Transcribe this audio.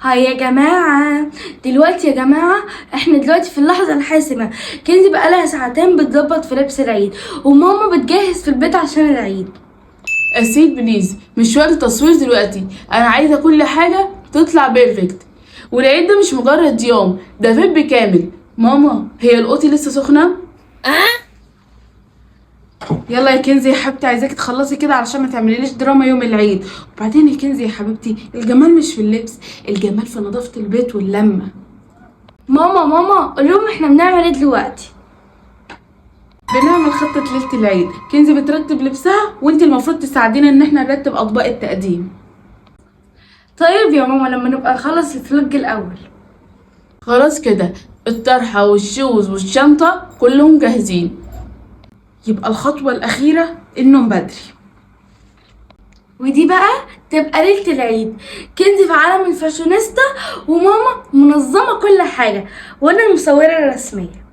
هاي يا جماعة، دلوقتي يا جماعة احنا دلوقتي في اللحظة الحاسمة. كنزي بقالها ساعتين بتظبط في لبس العيد، وماما بتجهز في البيت عشان العيد. اسيد بليز، مش وقت تصوير دلوقتي. انا عايزه كل حاجه تطلع بيرفكت، والعيد ده مش مجرد يوم، ده فيب كامل. ماما، هي القطي لسه سخنه؟ يلا يا كنزي يا حبيبتي، عايزاكي تخلصي كده علشان ما تعمليليش دراما يوم العيد. وبعدين يا كنزي يا حبيبتي، الجمال مش في اللبس، الجمال في نظافه البيت واللمه. ماما قولهم احنا بنعمل ايه دلوقتي. بنعمل خطه ليله العيد. كنزي بترتب لبسها، وانت المفروض تساعدينا ان احنا نرتب اطباق التقديم. طيب يا ماما، لما نبقى نخلص الفلوج الاول. خلاص كده، الطرحه والشوز والشنطه كلهم جاهزين. يبقى الخطوه الاخيره النوم بدري. ودي بقى تبقى ليلة العيد. كنزي في عالم الفاشونيستا، وماما منظمة كل حاجة، وانا المصورة الرسمية.